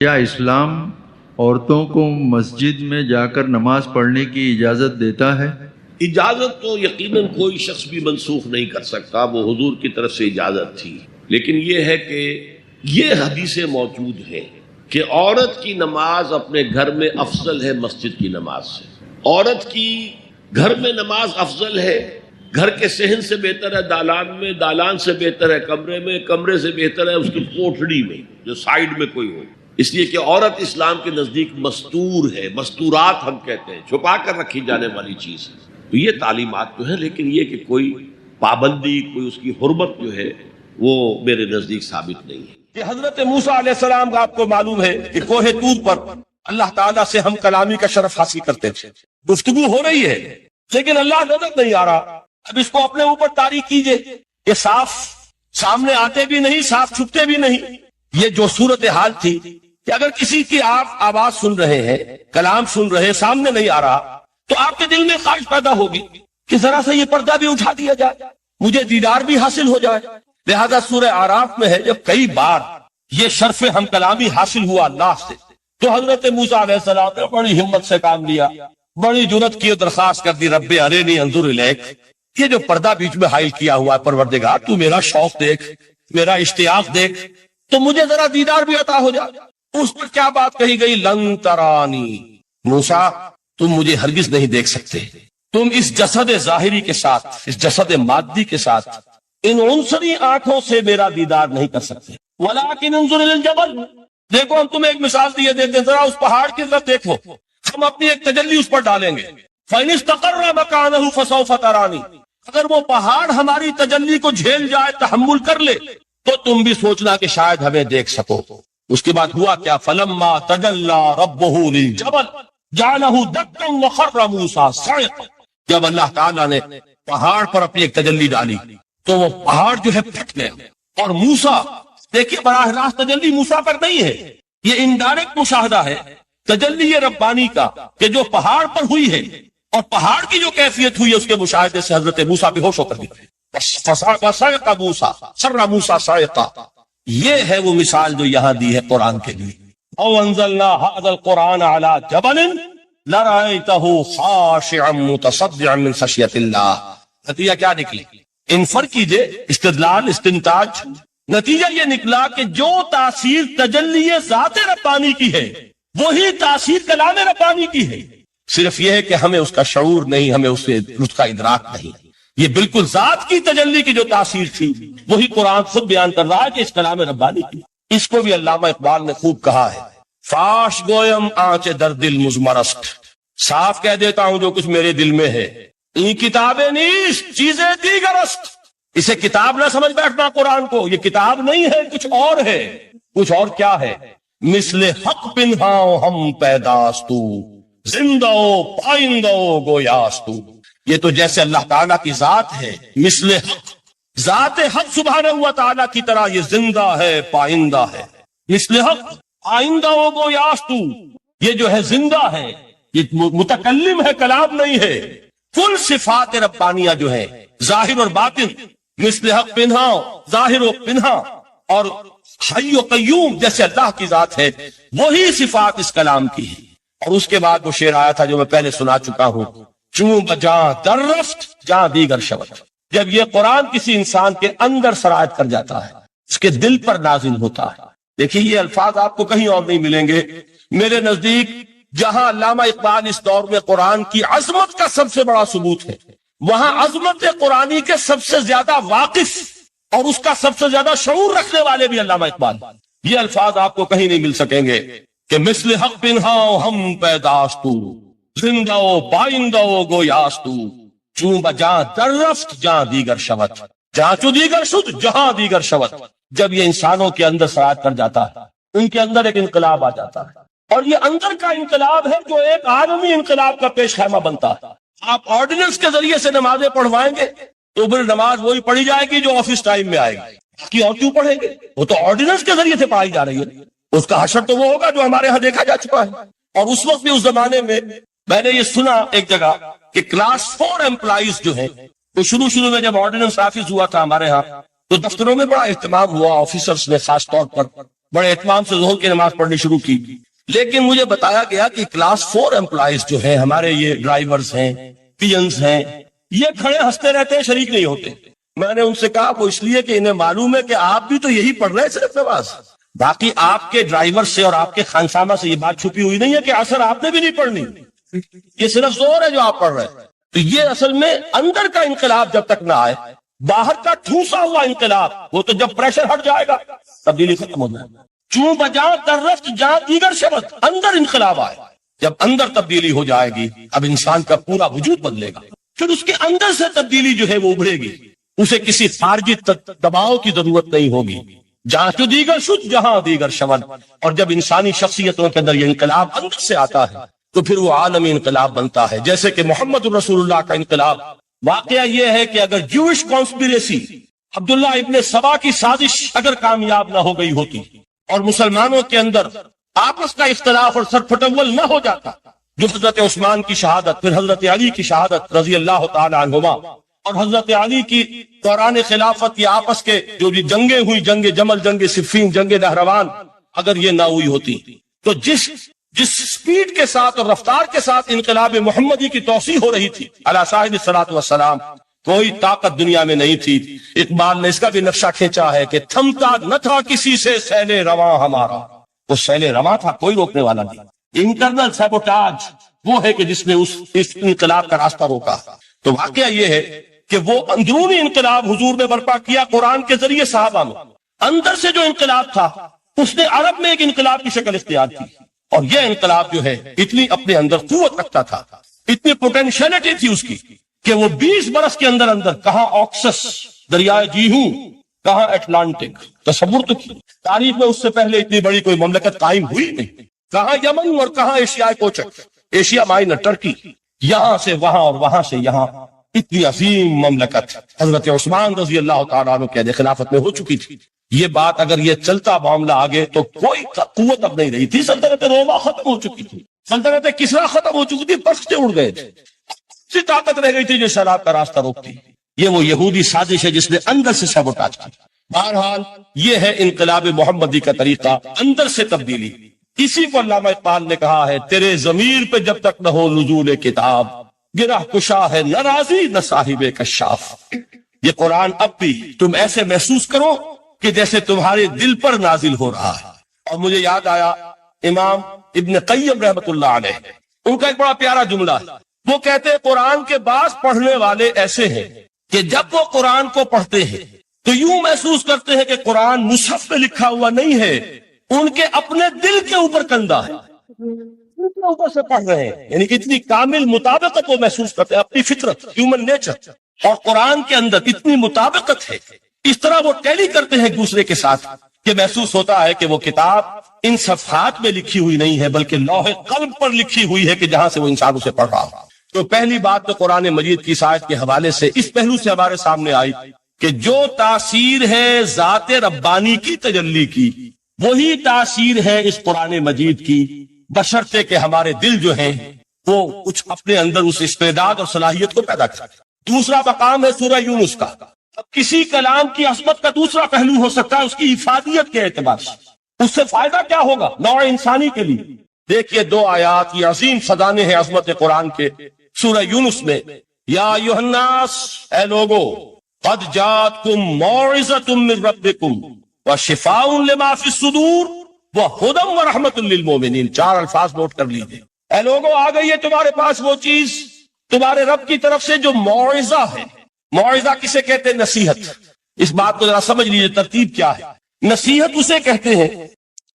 کیا اسلام عورتوں کو مسجد میں جا کر نماز پڑھنے کی اجازت دیتا ہے؟ اجازت تو یقیناً کوئی شخص بھی منسوخ نہیں کر سکتا، وہ حضور کی طرف سے اجازت تھی، لیکن یہ ہے کہ یہ حدیثیں موجود ہیں کہ عورت کی نماز اپنے گھر میں افضل ہے مسجد کی نماز سے۔ عورت کی گھر میں نماز افضل ہے، گھر کے صحن سے بہتر ہے دالان میں، دالان سے بہتر ہے کمرے میں، کمرے سے بہتر ہے اس کی کوٹھڑی میں جو سائیڈ میں کوئی ہو، اس لیے کہ عورت اسلام کے نزدیک مستور ہے، مستورات ہم کہتے ہیں، چھپا کر رکھی جانے والی چیز ہے۔ تو یہ تعلیمات جو ہے، لیکن یہ کہ کوئی پابندی، کوئی اس کی حرمت جو ہے وہ میرے نزدیک ثابت نہیں ہے۔ کہ حضرت موسیٰ علیہ السلام کا آپ کو معلوم ہے کہ کوہ طور پر اللہ تعالیٰ سے ہم کلامی کا شرف حاصل کرتے تھے، گفتگو ہو رہی ہے لیکن اللہ نظر نہیں آ رہا۔ اب اس کو اپنے اوپر طاری کیجئے کہ صاف سامنے آتے بھی نہیں، صاف چھپتے بھی نہیں۔ یہ جو صورتحال تھی کہ اگر کسی کی آپ آواز سن رہے ہیں، کلام سن رہے ہیں، سامنے نہیں آ رہا، تو آپ کے دل میں خواہش پیدا ہوگی کہ ذرا سا یہ پردہ بھی اٹھا دیا جائے، مجھے دیدار بھی حاصل ہو جائے۔ لہذا سورہ اعراف میں ہے جب کئی بار یہ شرف ہم کلامی حاصل ہوا اللہ سے، تو حضرت موسیٰ علیہ السلام نے بڑی ہمت سے کام لیا، بڑی جرت کی، درخواست کر دی، رب ارنی انظر الیک، یہ جو پردہ بیچ میں حائل کیا ہوا ہے پروردگار، تو میرا شوق دیکھ، میرا اشتیاق دیکھ، تو مجھے ذرا دیدار بھی عطا ہو جائے۔ اس پر کیا بات کہی گئی؟ لن ترانی، موسیٰ تم مجھے ہرگز نہیں دیکھ سکتے، تم اس جسد ظاہری کے ساتھ، اس جسد مادی کے ساتھ، ان عنصری آنکھوں سے میرا دیدار نہیں کر سکتے۔ ولیکن انظر الی الجبل، دیکھو ہم تمہیں ایک مثال دیے دیتے ہیں، ذرا اس پہاڑ کی طرف دیکھو، ہم اپنی ایک تجلی اس پر ڈالیں گے۔ فَإِنِ اسْتَقَرَّ مَكَانَهُ فَسَوْفَ تَرَانِي، اگر وہ پہاڑ ہماری تجلی کو جھیل جائے، تحمل کر لے، تو تم بھی سوچنا کہ شاید ہمیں دیکھ سکو۔ اس کے بعد ہوا کیا؟ فَلَمَّا تَجَلَّى رَبُّهُ لِلْجَبَلِ جَعَلَهُ دَكًّا وَخَرَّ مُوسَىٰ صَعِقًا، جب اللہ تعالیٰ نے پہاڑ پر اپنی ایک تجلی ڈالی تو وہ پہاڑ جو ہے پھٹ گیا، اور موسیٰ، دیکھیے براہ راست تجلی موسیٰ پر نہیں ہے، یہ انڈائریکٹ مشاہدہ ہے تجلی ربانی کا کہ جو پہاڑ پر ہوئی ہے، اور پہاڑ کی جو کیفیت ہوئی ہے اس کے مشاہدے سے حضرت موسیٰ بے ہوش ہو کر گئے۔ فَصَعِقَ مُوسَىٰ صَرَّ مُوسَىٰ صَعِقًا، یہ ہے وہ مثال جو یہاں دی ہے قرآن کے لیے۔ او انزلنا هذا القرآن على جبل لرأيته خاشعا متصدعا من خشية الله، نتیجہ کیا نکلی؟ انفر کیجئے، استدلال، استنتاج، نتیجہ یہ نکلا کہ جو تاثیر تجلی ذات ربانی کی ہے وہی تاثیر کلام ربانی کی ہے، صرف یہ ہے کہ ہمیں اس کا شعور نہیں، ہمیں اس سے لطف کا ادراک نہیں۔ یہ بالکل ذات کی تجلی کی جو تاثیر تھی وہی قرآن خود بیان کر رہا ہے کہ اس کلام ربانی کی۔ اس کو بھی علامہ اقبال نے خوب کہا ہے، فاش گویم آنچ در دل مزمرست، صاف کہہ دیتا ہوں جو کچھ میرے دل میں ہے، این کتابیں نیست چیزیں دیگرست، اسے کتاب نہ سمجھ بیٹھنا قرآن کو، یہ کتاب نہیں ہے، کچھ اور ہے۔ کچھ اور کیا ہے؟ مثل حق پنہاؤ ہم پیداستو، زندہ پائندہ گویاستو، یہ تو جیسے اللہ تعالیٰ کی ذات ہے، مثل حق، ذات حق سبحانہ و تعالیٰ کی طرح یہ زندہ ہے، پائندہ ہے۔ مثل حق آئندہ گویاستو، یہ جو ہے زندہ ہے، یہ متکلم ہے، کلام نہیں ہے۔ کل صفات ربانیہ جو ہے ظاہر اور باطن، مثل حق پنہا، ظاہر و پنہا، اور حی و قیوم جیسے اللہ کی ذات ہے، وہی صفات اس کلام کی ہے۔ اور اس کے بعد وہ شعر آیا تھا جو میں پہلے سنا چکا ہوں، چوں بجاں در رفت جاں دیگر شود، جب یہ قرآن کسی انسان کے اندر سرایت کر جاتا ہے، اس کے دل پر نازل ہوتا ہے۔ دیکھیے یہ الفاظ آپ کو کہیں اور نہیں ملیں گے۔ میرے نزدیک جہاں علامہ اقبال اس دور میں قرآن کی عظمت کا سب سے بڑا ثبوت ہے، وہاں عظمت قرآنی کے سب سے زیادہ واقف اور اس کا سب سے زیادہ شعور رکھنے والے بھی علامہ اقبال۔ یہ الفاظ آپ کو کہیں نہیں مل سکیں گے کہ مثل حق پنہاؤ ہم پیداستو، زندہ پائندہ گویاستو، چون بجاں در رفت جہاں دیگر شود، جہاں چو دیگر شد جہاں دیگر شود۔ جب یہ انسانوں کے اندر سرایت کر جاتا ہے، ان کے اندر ایک انقلاب آ جاتا ہے، اور یہ اندر کا انقلاب ہے جو ایک عالمی انقلاب کا پیش خیمہ بنتا ہے۔ آپ آرڈیننس کے ذریعے سے نمازیں پڑھوائیں گے تو پھر نماز وہی پڑھی جائے گی جو آفس ٹائم میں آئے گی، باقی اور کیوں پڑھیں گے؟ وہ تو آرڈیننس کے ذریعے سے پڑھائی جا رہی ہے۔ اس کا حشر تو وہ ہوگا جو ہمارے ہاں دیکھا جا چکا ہے۔ اور اس وقت بھی، اس زمانے میں میں نے یہ سنا ایک جگہ کہ کلاس 4 امپلائیز جو ہیں، تو شروع میں جب آرڈیننس آفس ہوا تھا ہمارے ہاں، تو دفتروں میں بڑا اہتمام ہوا، آفیسرز نے خاص طور پر بڑے اہتمام سے ظہر کی نماز پڑھنی شروع کی، لیکن مجھے بتایا گیا کہ کلاس 4 امپلائیز جو ہیں ہمارے، یہ ڈرائیورز ہیں، پیئنز ہیں، یہ کھڑے ہنستے رہتے ہیں، شریک نہیں ہوتے۔ میں نے ان سے کہا وہ اس لیے کہ انہیں معلوم ہے کہ آپ بھی تو یہی پڑھ رہے ہیں صرف نماز، باقی آپ کے ڈرائیور سے اور آپ کے خانسامہ سے یہ بات چھپی ہوئی نہیں ہے کہ عصر آپ نے بھی نہیں پڑھنی، یہ صرف زور ہے جو آپ پڑھ رہے ہیں۔ تو یہ اصل میں اندر کا انقلاب جب تک نہ آئے، باہر کا ٹھوسا ہوا انقلاب وہ تو جب پریشر ہٹ جائے گا تبدیلی ختم ہو جائے گا۔ چوں بجاں در رفت جہاں دیگر شبد، اندر انقلاب آئے، جب اندر تبدیلی ہو جائے گی اب انسان کا پورا وجود بدلے گا، پھر اس کے اندر سے تبدیلی جو ہے وہ ابھرے گی، اسے کسی خارجی دباؤ کی ضرورت نہیں ہوگی۔ جہاں تو دیگر شد جہاں دیگر شمن، اور جب انسانی شخصیتوں کے اندر یہ انقلاب اندر سے آتا ہے تو پھر وہ عالمی انقلاب بنتا ہے، جیسے کہ محمد رسول اللہ کا انقلاب۔ واقعہ یہ ہے کہ اگر جوش کانسپیریسی، عبداللہ ابن سبا کی سازش اگر کامیاب نہ ہو گئی ہوتی اور مسلمانوں کے اندر آپس کا اختلاف اور سرپھٹول نہ ہو جاتا، جو حضرت عثمان کی شہادت، پھر حضرت علی کی شہادت رضی اللہ تعالی عنہما، اور حضرت علی کی دوران خلافت یہ آپس کے جو بھی جنگیں ہوئی، جنگ جمل، جنگ صفین، جنگ نہروان، اگر یہ نہ ہوئی ہوتی تو جس سپیڈ کے ساتھ اور رفتار کے ساتھ انقلاب محمدی کی توسیع ہو رہی تھی علی صاحب الصلاۃ والسلام، کوئی طاقت دنیا میں نہیں تھی۔ اقبال نے اس کا بھی نقشہ کھینچا ہے کہ تھمتا نہ تھا کسی سے سیل رواں ہمارا، وہ سیل رواں تھا، کوئی روکنے والا نہیں۔ انٹرنل سیبوٹاج وہ ہے کہ جس نے اس انقلاب کا راستہ روکا۔ تو واقعہ یہ ہے کہ وہ اندرونی انقلاب حضور نے برپا کیا قرآن کے ذریعے صحابہ میں، اندر سے جو انقلاب تھا اس نے عرب میں ایک انقلاب کی شکل اختیار کی، اور یہ انقلاب جو ہے اتنی اپنے اندر قوت رکھتا تھا، اتنی پوٹینشیلٹی تھی اس کی کہ وہ 20 برس کے اندر اندر کہاں آکسس دریائے جیہوں، کہاں اٹلانٹک، تصور تو کی تاریخ میں اس سے پہلے اتنی بڑی کوئی مملکت قائم ہوئی نہیں، کہاں یمن اور کہاں ایشیائی کوچک، ایشیا مائنر ٹرکی، یہاں سے وہاں اور وہاں سے یہاں، اتنی عظیم مملکت حضرت عثمان رضی اللہ تعالیٰ عنہ کے خلافت میں ہو چکی تھی۔ یہ بات اگر یہ چلتا معاملہ آگے تو کوئی قوت اب نہیں رہی تھی، سلطنت روما ختم ہو چکی تھی، سلطنت کسرا ختم ہو چکی تھی، پرچے اڑ گئے تھے، سی طاقت رہ گئی تھی جو سیلاب کا راستہ روکتی۔ یہ وہ یہودی سازش ہے جس نے اندر سے سیبوٹاج کی۔ بہرحال یہ ہے انقلاب محمدی کا طریقہ، اندر سے تبدیلی۔ اسی کو علامہ اقبال نے کہا ہے، تیرے ضمیر پہ جب تک نہ ہو نزول کتاب، گرہ کشا ہے نہ راضی نہ صاحب کشاف۔ یہ قرآن اب بھی تم ایسے محسوس کرو کہ جیسے تمہارے دل پر نازل ہو رہا ہے۔ اور مجھے یاد آیا امام ابن قیم رحمت اللہ علیہ، ان کا ایک بڑا پیارا جملہ ہے، وہ کہتے ہیں قرآن کے بعض پڑھنے والے ایسے ہیں کہ جب وہ قرآن کو پڑھتے ہیں تو یوں محسوس کرتے ہیں کہ قرآن مصحف میں لکھا ہوا نہیں ہے، ان کے اپنے دل کے اوپر کندہ ہے، اوپر سے پڑھ رہے ہیں، یعنی کہ اتنی کامل مطابقت وہ محسوس کرتے ہیں، اپنی فطرت، ہیومن نیچر اور قرآن کے اندر اتنی مطابقت ہے، اس طرح وہ ٹیلی کرتے ہیں ایک دوسرے کے ساتھ کہ محسوس ہوتا ہے کہ وہ کتاب ان صفحات میں لکھی ہوئی نہیں ہے بلکہ لوح قلب پر لکھی ہوئی ہے کہ جہاں سے وہ انسان اسے پڑھ رہا ہو۔ تو پہلی بات تو قرآن مجید کی آیت کے حوالے سے اس پہلو سے ہمارے سامنے آئی کہ جو تاثیر ہے ذات ربانی کی تجلی کی، وہی تاثیر ہے اس قرآن مجید کی، بشرطے کہ ہمارے دل جو ہیں وہ کچھ اپنے اندر اس استعداد اور صلاحیت کو پیدا کریں۔ دوسرا مقام ہے سورہ یونس کا۔ اب کسی کلام کی عظمت کا دوسرا پہلو ہو سکتا ہے اس کی افادیت کے اعتبار سے، اس سے فائدہ کیا ہوگا نوع انسانی کے لیے۔ دیکھیے 2 آیات، یہ عظیم خزانے ہیں عظمت قرآن کے۔ سورہ یونس میں یا ایھا الناس، اے لوگو، قد جاءتکم موعظۃ من ربکم وشفاء لما فی الصدور وہدی ورحمۃ للمؤمنین۔ 4 الفاظ نوٹ کر لیجیے۔ اے لوگو، آ گئی ہے تمہارے پاس وہ چیز تمہارے رب کی طرف سے جو موعظہ ہے۔ موعظہ کسے کہتے ہیں؟ نصیحت۔ اس بات کو ذرا سمجھ لیجیے ترتیب کیا ہے۔ نصیحت اسے کہتے ہیں،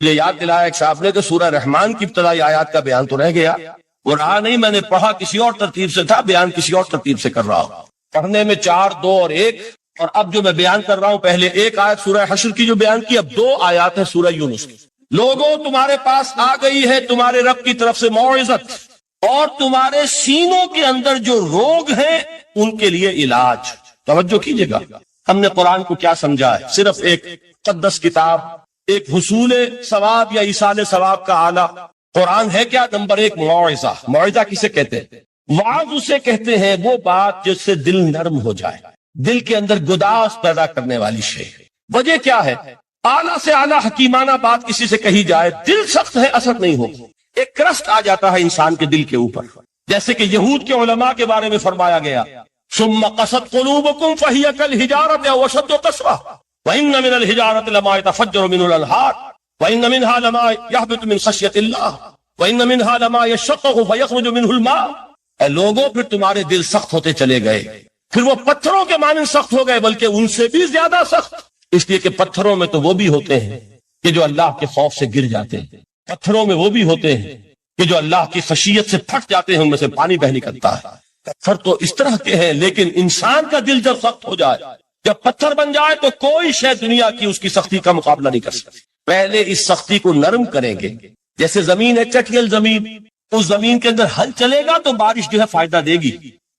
یہ یاد دلایا ایک صاحب نے کہ سورہ رحمان کی ابتدائی آیات کا بیان تو رہ گیا، وہ رہا نہیں، میں نے پڑھا کسی اور ترتیب سے تھا، بیان کسی اور ترتیب سے کر رہا ہوں۔ پڑھنے میں 4، 2 اور 1، اور اب جو میں بیان کر رہا ہوں پہلے 1 آیت سورہ حشر کی جو بیان کی، اب 2 آیات ہے سورہ یونس کی۔ لوگوں، تمہارے پاس آ گئی ہے تمہارے رب کی طرف سے موعظت، اور تمہارے سینوں کے اندر جو روگ ہیں ان کے لیے علاج۔ توجہ کیجئے گا، ہم نے قرآن کو کیا سمجھا ہے؟ صرف ایک مقدس کتاب، ایک حصول ثواب یا ایصال ثواب کا آلہ۔ قرآن ہے کیا؟ نمبر 1 موعظہ۔ موعظہ کسے کہتے ہیں؟ وعظ اسے کہتے ہیں وہ بات جس سے دل نرم ہو جائے، دل کے اندر گداز پیدا کرنے والی شے۔ وجہ کیا ہے؟ اعلیٰ سے اعلیٰ حکیمانہ بات کسی سے کہی جائے، دل سخت ہے، اثر نہیں ہوگا، ایک کرسٹ آ جاتا ہے انسان کے دل کے اوپر، جیسے کہ یہود کے علماء کے بارے میں فرمایا گیا ثم قست قلوبکم فہی کالحجارۃ او اشد قسوۃ وان من الحجارۃ لما يتفجر منه الانہار وان منها لما يهبط من خشیۃ اللہ وان منها لما يشقق فيخرج منه الماء۔ اے لوگوں، پھر تمہارے دل سخت ہوتے چلے گئے، پھر وہ پتھروں کے مانند سخت ہو گئے، بلکہ ان سے بھی زیادہ سخت، اس لیے کہ پتھروں میں تو وہ بھی ہوتے ہیں کہ جو اللہ کے خوف سے گر جاتے ہیں، پتھروں میں وہ بھی ہوتے ہیں کہ جو اللہ کی خشیت سے پھٹ جاتے ہیں، ان میں سے پانی بہ نکلتا ہے۔ پتھر تو اس طرح کے ہیں، لیکن انسان کا دل جب سخت ہو جائے، جب پتھر بن جائے، تو کوئی شے دنیا کی اس کی سختی کا مقابلہ نہیں کر سکتی۔ پہلے اس سختی کو نرم کریں گے، جیسے زمین ہے چٹیل زمین، اس زمین کے اندر ہل چلے گا تو بارش جو ہے فائدہ دے گی،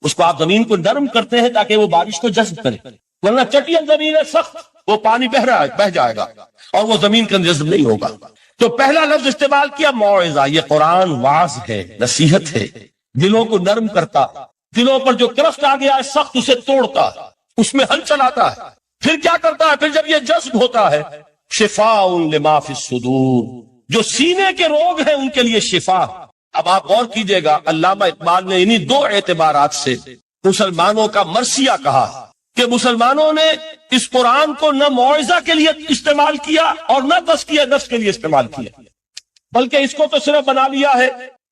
اس کو آپ زمین کو نرم کرتے ہیں تاکہ وہ بارش کو جذب کرے، ورنہ چٹیل زمین ہے سخت، وہ پانی بہ جائے گا اور وہ زمین کے اندر جذب نہیں ہوگا۔ تو پہلا لفظ استعمال کیا موعظہ، یہ قرآن واعظ ہے، نصیحت ہے، دلوں کو نرم کرتا، دلوں پر جو کرفٹ آ گیا ہے سخت اسے توڑتا، اس میں ہل چلاتا ہے۔ پھر کیا کرتا ہے؟ پھر جب یہ جذب ہوتا ہے، شفاء لما فی الصدور، جو سینے کے روگ ہیں ان کے لیے شفا۔ اب آپ غور کیجئے گا، علامہ اقبال نے انہی دو اعتبارات سے مسلمانوں کا مرثیہ کہا کہ مسلمانوں نے اس قرآن کو نہ موعظہ کے لیے استعمال کیا اور نہ تزکیہ نفس کے لیے استعمال کیا، بلکہ اس کو تو صرف بنا لیا ہے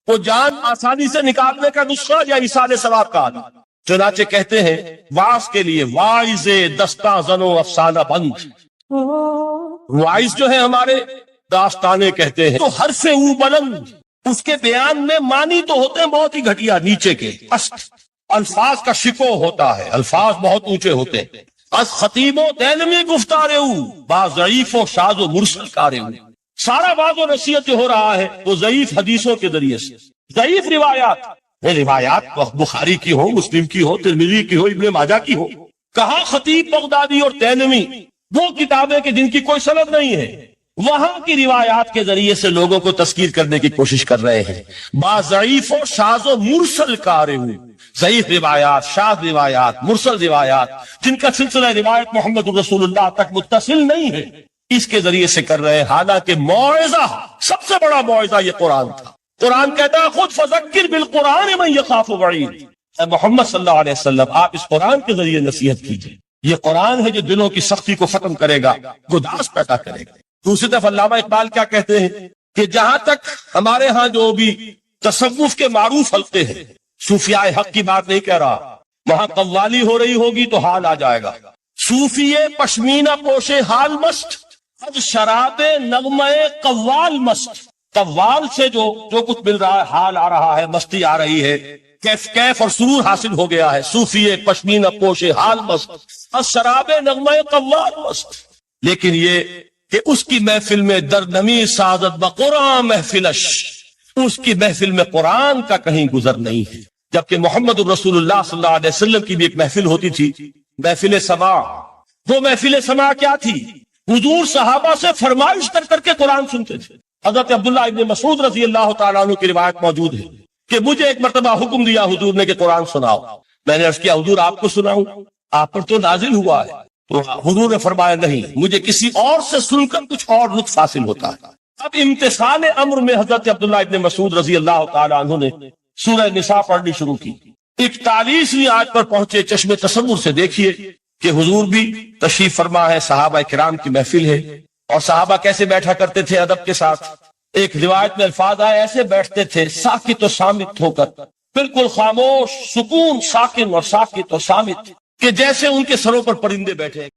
وہ جان آسانی سے نکالنے کا نسخہ یا ایصال ثواب کا آدھا۔ چنانچہ کہتے ہیں واعظ کے لیے واعظ دستاں زنو افسانہ بند، واعظ جو ہے ہمارے داستانے کہتے ہیں تو حرف او بلند، اس کے بیان میں معنی تو ہوتے ہیں بہت ہی گھٹیا نیچے کے، الفاظ کا شکو ہوتا ہے، الفاظ بہت اونچے ہوتے ہیں، از خطیب و دینمی گفتارے با ضعیف و شاذ و مرسل کارے، سارا باز و نصیحت جو ہو رہا ہے وہ ضعیف حدیثوں کے ذریعے سے، ضعیف روایات بخاری کی ہو، مسلم کی ہو، ترمذی کی ہو، ابن ماجہ کی ہو۔ کہا خطیب بغدادی اور دینمی وہ کتابیں کہ جن کی کوئی سند نہیں ہے، وہاں کی روایات کے ذریعے سے لوگوں کو تذکیر کرنے کی کوشش کر رہے ہیں۔ با ضعیف و شاذ و مرسل کارے، ضعیف روایات، شاذ روایات، مرسل روایات جن کا سلسلہ روایت محمد رسول اللہ تک متصل نہیں ہے، اس کے ذریعے سے کر رہے ہیں۔ حالانکہ موعظہ، سب سے بڑا موعظہ یہ قرآن تھا۔ قرآن کہتا ہے خود فذکر بالقرآن من یخاف وعید، اے محمد صلی اللہ علیہ وسلم آپ اس قرآن کے ذریعے نصیحت کیجیے۔ یہ قرآن ہے جو دلوں کی سختی کو ختم کرے گا، گداز پیدا کرے گا۔ دوسری طرف علامہ اقبال کیا کہتے ہیں کہ جہاں تک ہمارے ہاں جو بھی تصوف کے معروف حلقے ہیں، صوفیاء حق کی بات نہیں کہہ رہا، وہاں قوالی ہو رہی ہوگی تو حال آ جائے گا۔ صوفی پشمینہ پوشے حال مست، اب شراب نغمہ قوال مست، قوال سے جو کچھ مل رہا ہے، حال آ رہا ہے، مستی آ رہی ہے، کیف اور سرور حاصل ہو گیا ہے۔ صوفی پشمینہ پوشے حال مست، اب شراب نغمہ قوال مست۔ لیکن یہ کہ اس کی محفل میں درنمی سعادت بقرآن محفلش، اس کی محفل میں قرآن کا کہیں گزر نہیں ہے۔ جبکہ محمد رسول اللہ صلی اللہ علیہ وسلم کی بھی ایک محفل ہوتی تھی، محفل سماع۔ وہ محفل سماع کیا تھی؟ حضور صحابہ سے فرمائش کر کر کے قرآن سنتے تھے۔ حضرت عبداللہ ابن مسعود رضی اللہ تعالیٰ عنہ کی روایت موجود ہے کہ مجھے ایک مرتبہ حکم دیا حضور نے کہ قرآن سناؤ۔ میں نے عرض کیا حضور آپ کو سناؤں؟ آپ پر تو نازل ہوا ہے۔ تو حضور نے فرمایا نہیں، مجھے کسی اور سے سن کر کچھ اور لطف حاصل ہوتا ہے۔ اب امتثال امر میں حضرت عبداللہ ابن مسعود رضی اللہ تعالیٰ عنہ نے سورہ نساء پڑھنی شروع کی۔ 41ویں آیت پر پہنچے، چشم تصور سے دیکھیے کہ حضور بھی تشریف فرما ہے، صحابہ کرام کی محفل ہے، اور صحابہ کیسے بیٹھا کرتے تھے ادب کے ساتھ۔ ایک روایت میں الفاظ آئے ایسے بیٹھتے تھے ساکت و صامت ہو کر، بالکل خاموش، سکون، ساکن اور ساکت و صامت، کہ جیسے ان کے سروں پر پرندے بیٹھے۔